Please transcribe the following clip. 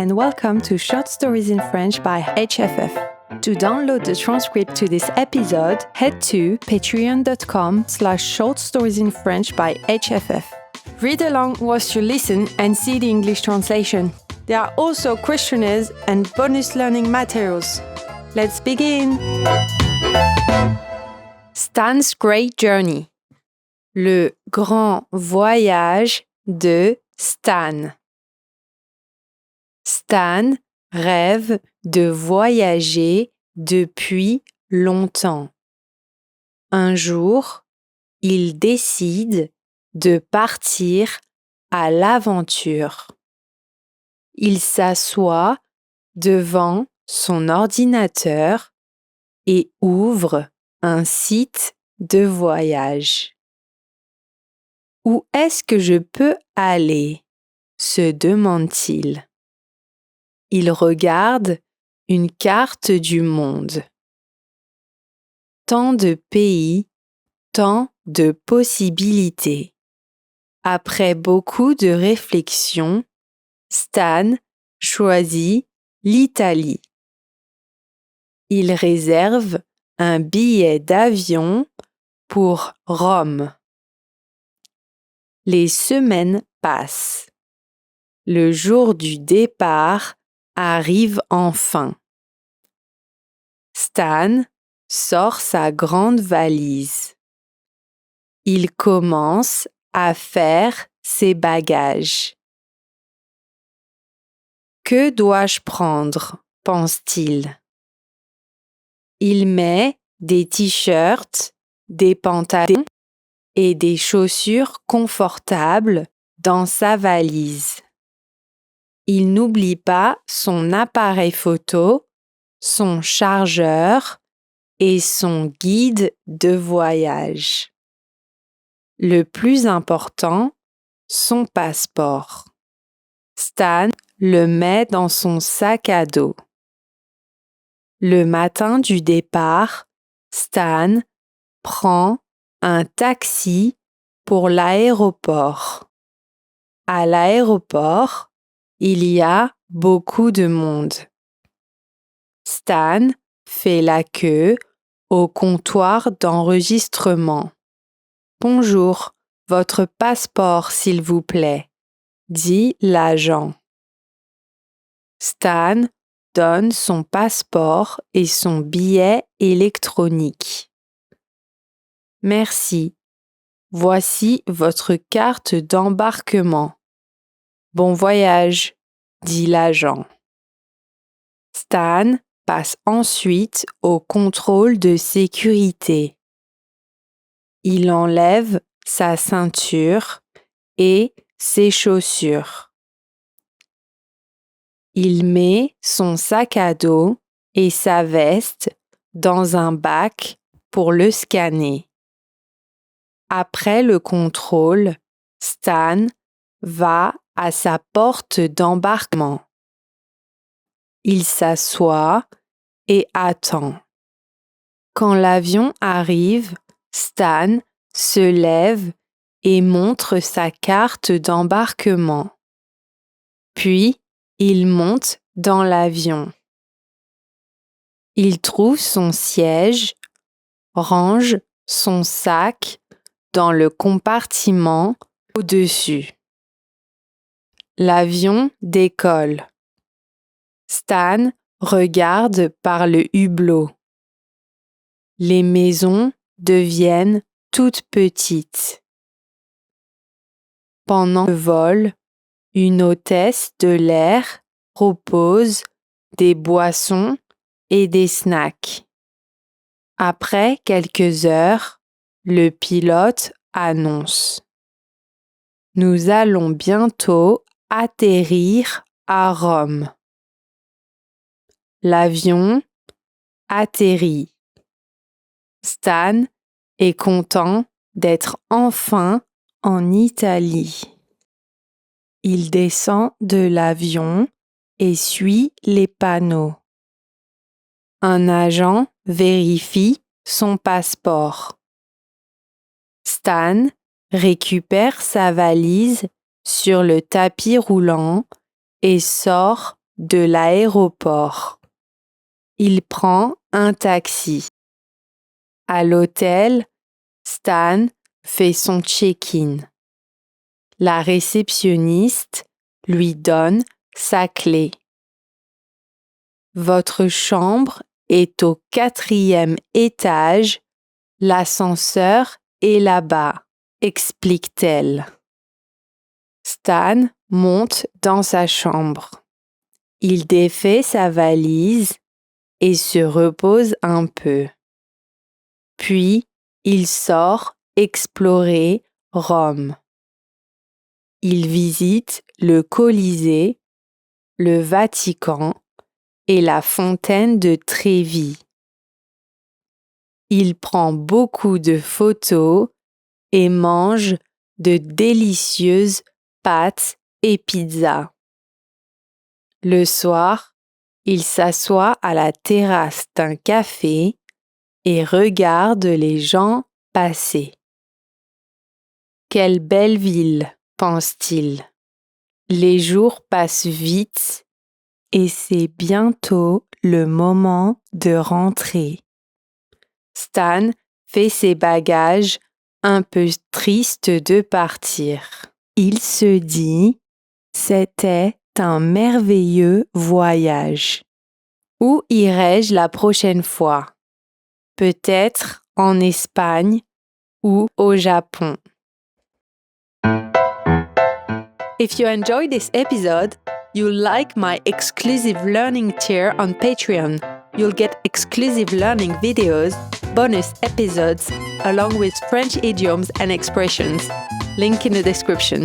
and welcome to Short Stories in French by HFF. To download the transcript to this episode, head to patreon.com/shortstoriesinfrench by HFF. Read along whilst you listen and see the English translation. There are also questionnaires and bonus learning materials. Let's begin! Stan's Great Journey. Le grand voyage de Stan. Stan rêve de voyager depuis longtemps. Un jour, il décide de partir à l'aventure. Il s'assoit devant son ordinateur et ouvre un site de voyage. Où est-ce que je peux aller ? Se demande-t-il. Il regarde une carte du monde. Tant de pays, tant de possibilités. Après beaucoup de réflexion, Stan choisit l'Italie. Il réserve un billet d'avion pour Rome. Les semaines passent. Le jour du départ arrive enfin. Stan sort sa grande valise. Il commence à faire ses bagages. Que dois-je prendre ? Pense-t-il. Il met des t-shirts, des pantalons et des chaussures confortables dans sa valise. Il n'oublie pas son appareil photo, son chargeur et son guide de voyage. Le plus important, son passeport. Stan le met dans son sac à dos. Le matin du départ, Stan prend un taxi pour l'aéroport. À l'aéroport, il y a beaucoup de monde. Stan fait la queue au comptoir d'enregistrement. « Bonjour, votre passeport s'il vous plaît », dit l'agent. Stan donne son passeport et son billet électronique. « Merci. Voici votre carte d'embarquement. Bon voyage, dit l'agent. Stan passe ensuite au contrôle de sécurité. Il enlève sa ceinture et ses chaussures. Il met son sac à dos et sa veste dans un bac pour le scanner. Après le contrôle, Stan va à sa porte d'embarquement. Il s'assoit et attend. Quand l'avion arrive, Stan se lève et montre sa carte d'embarquement. Puis, il monte dans l'avion. Il trouve son siège, range son sac dans le compartiment au-dessus. L'avion décolle. Stan regarde par le hublot. Les maisons deviennent toutes petites. Pendant le vol, une hôtesse de l'air propose des boissons et des snacks. Après quelques heures, le pilote annonce : « Nous allons bientôt atterrir à Rome. » L'avion atterrit. Stan est content d'être enfin en Italie. Il descend de l'avion et suit les panneaux. Un agent vérifie son passeport. Stan récupère sa valise sur le tapis roulant et sort de l'aéroport. Il prend un taxi. À l'hôtel, Stan fait son check-in. La réceptionniste lui donne sa clé. Votre chambre est au 4e étage, l'ascenseur est là-bas, explique-t-elle. Stan monte dans sa chambre. Il défait sa valise et se repose un peu. Puis, il sort explorer Rome. Il visite le Colisée, le Vatican et la fontaine de Trévi. Il prend beaucoup de photos et mange de délicieuses pâtes et pizzas. Le soir, il s'assoit à la terrasse d'un café et regarde les gens passer. Quelle belle ville, pense-t-il. Les jours passent vite et c'est bientôt le moment de rentrer. Stan fait ses bagages, un peu triste de partir. Il se dit, c'était un merveilleux voyage. Où irai-je la prochaine fois? Peut-être en Espagne ou au Japon. If you enjoyed this episode, you'll like my exclusive learning tier on Patreon. You'll get exclusive learning videos, bonus episodes, along with French idioms and expressions. Link in the description.